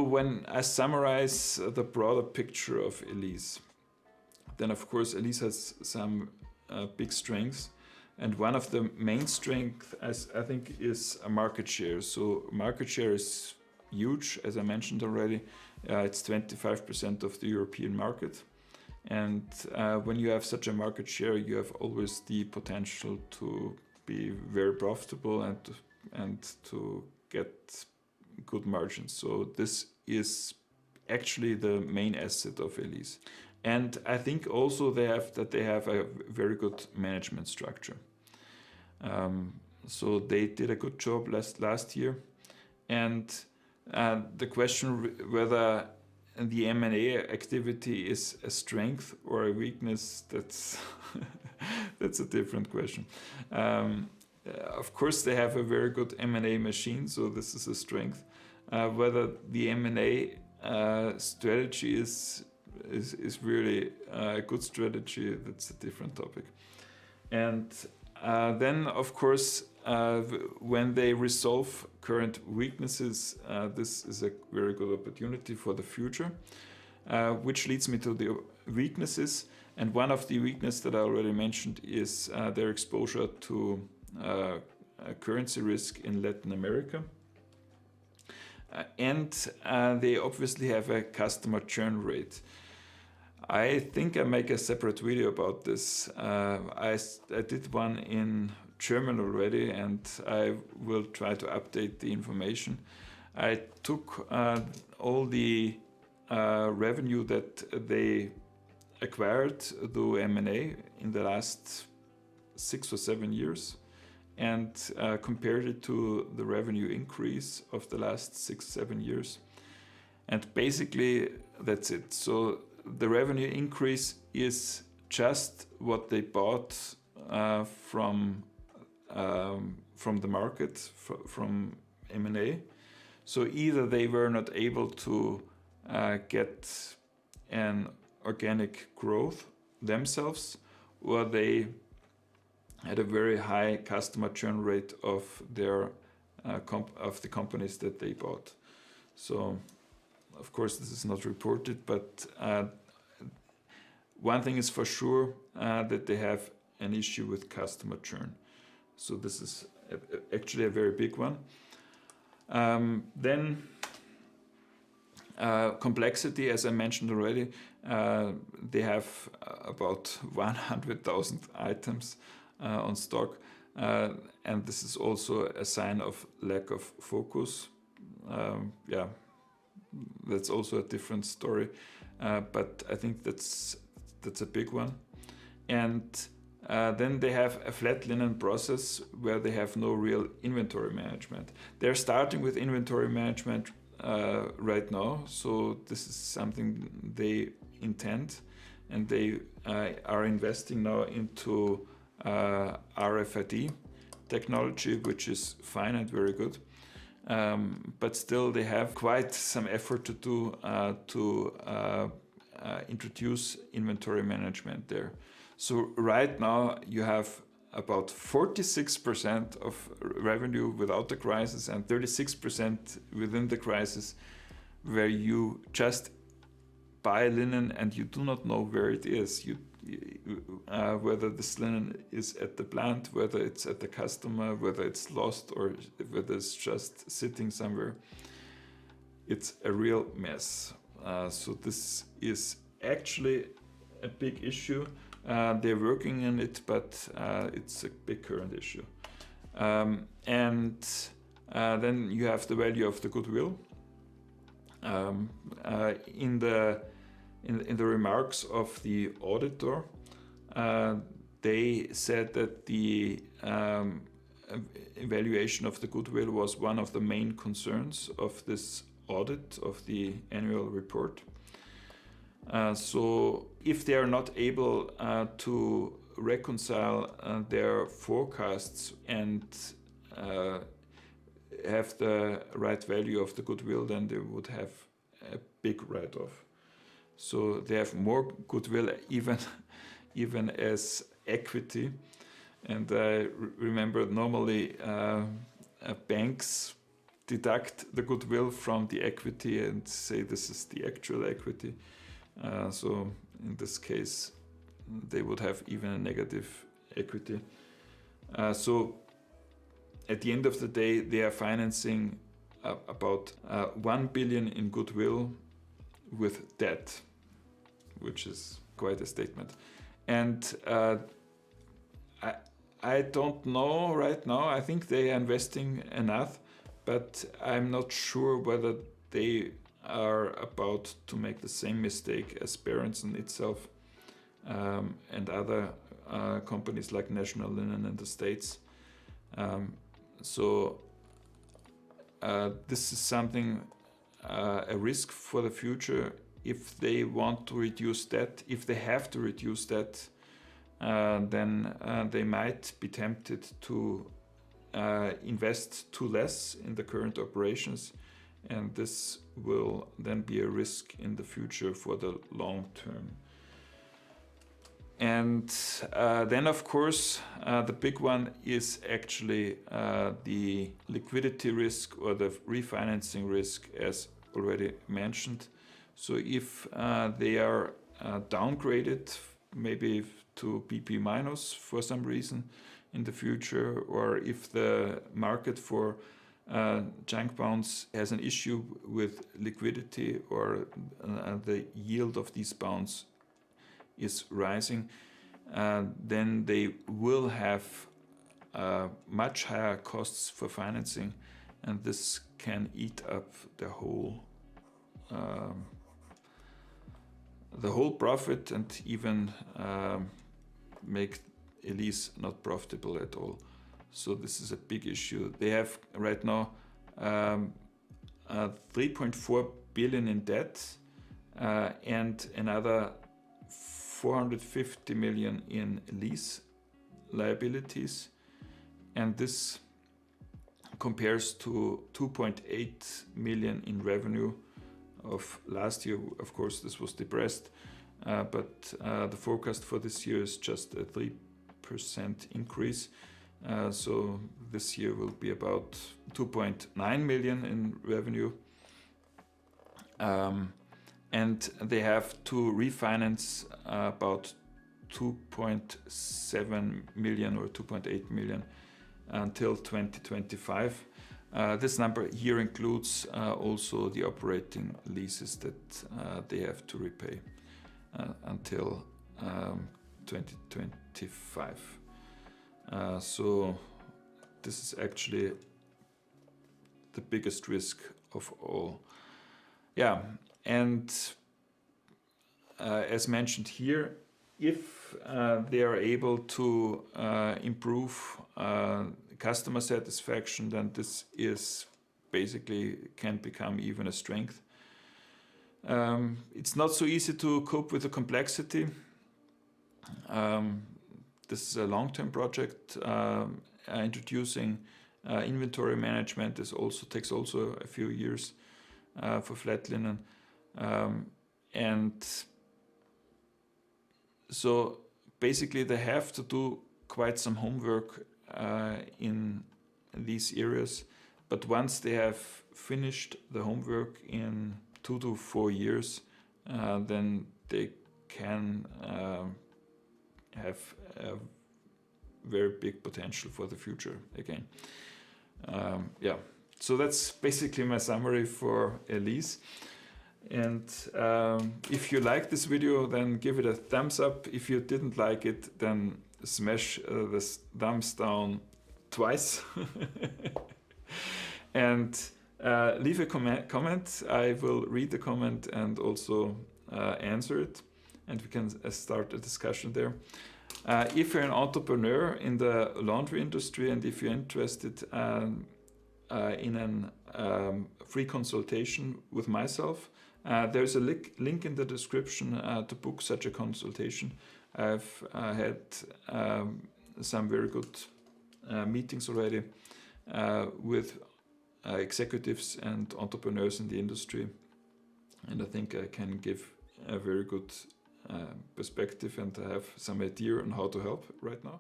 when I summarize the broader picture of Elis, then of course Elis has some big strengths. And one of the main strengths, I think, is a market share. So market share is huge, as I mentioned already. It's 25% of the European market. And when you have such a market share, you have always the potential to be very profitable and to get good margins. So this is actually the main asset of Elis. And I think also they have a very good management structure. So they did a good job last year. And the question whether the M&A activity is a strength or a weakness, that's that's a different question. Of course, they have a very good M&A machine, so this is a strength. Whether the M&A strategy is really a good strategy, that's a different topic. And then, of course, when they resolve current weaknesses, this is a very good opportunity for the future, which leads me to the weaknesses. And one of the weaknesses that I already mentioned is their exposure to currency risk in Latin America. And they obviously have a customer churn rate. I think I make a separate video about this. I did one in German already, and I will try to update the information. I took all the revenue that they acquired through M&A in the last 6 or 7 years and compared it to the revenue increase of the last 6-7 years. And basically that's it. So the revenue increase is just what they bought from the market, from M&A. So either they were not able to get an organic growth themselves, or they had a very high customer churn rate of their of the companies that they bought. So of course this is not reported, but one thing is for sure, that they have an issue with customer churn. So this is actually a very big one. Then complexity, as I mentioned already, they have about 100,000 items on stock, and this is also a sign of lack of focus. Yeah, that's also a different story, but I think that's a big one. And then they have a flat linen process where they have no real inventory management. They're starting with inventory management right now, so this is something they intend, and they are investing now into RFID technology, which is fine and very good. But still they have quite some effort to do to introduce inventory management there. So right now you have about 46% of revenue without the crisis and 36% within the crisis, where you just buy linen and you do not know where it is. Whether this linen is at the plant, whether it's at the customer, whether it's lost, or whether it's just sitting somewhere. It's a real mess. So this is actually a big issue. They're working on it, but it's a big current issue. And then you have the value of the goodwill. In the remarks of the auditor, they said that the evaluation of the goodwill was one of the main concerns of this audit of the annual report. So if they are not able to reconcile their forecasts and have the right value of the goodwill, then they would have a big write-off. So they have more goodwill even as equity. And I remember normally banks deduct the goodwill from the equity and say this is the actual equity. So in this case, they would have even a negative equity. So at the end of the day, they are financing about 1 billion in goodwill with debt, which is quite a statement. And I don't know right now. I think they are investing enough, but I'm not sure whether they are about to make the same mistake as Berentzen itself and other companies like National Linen in the States. So this is something, a risk for the future. If they want to reduce debt, if they have to reduce debt, then they might be tempted to invest too less in the current operations, and this will then be a risk in the future for the long term. And then, of course, the big one is actually the liquidity risk or the refinancing risk, as already mentioned. So if they are downgraded, maybe to BP minus for some reason in the future, or if the market for junk bonds has an issue with liquidity, or the yield of these bonds is rising, then they will have much higher costs for financing, and this can eat up the whole profit and even make Elis not profitable at all. So this is a big issue. They have right now 3.4 billion in debt and another 450 million in lease liabilities, and this compares to 2.8 million in revenue of last year. Of course, this was depressed, but the forecast for this year is just a 3% increase. So this year will be about 2.9 million in revenue. And they have to refinance about 2.7 million or 2.8 million until 2025. This number here includes also the operating leases that they have to repay until 2025. So this is actually the biggest risk of all. Yeah, and as mentioned here, if they are able to improve customer satisfaction, then this is basically can become even a strength. It's not so easy to cope with the complexity. This is a long-term project. Introducing inventory management takes also a few years for flat linen, and so basically they have to do quite some homework in these areas. But once they have finished the homework in 2 to 4 years, then they can have a very big potential for the future again. Yeah, so that's basically my summary for Elis. And if you like this video, then give it a thumbs up. If you didn't like it, then smash this thumbs down twice. And leave a comment. I will read the comment and also answer it, and we can start a discussion there. If you're an entrepreneur in the laundry industry, and if you're interested in a free consultation with myself, there's a link in the description to book such a consultation. I've had some very good meetings already with executives and entrepreneurs in the industry, and I think I can give a very good perspective, and I have some idea on how to help right now.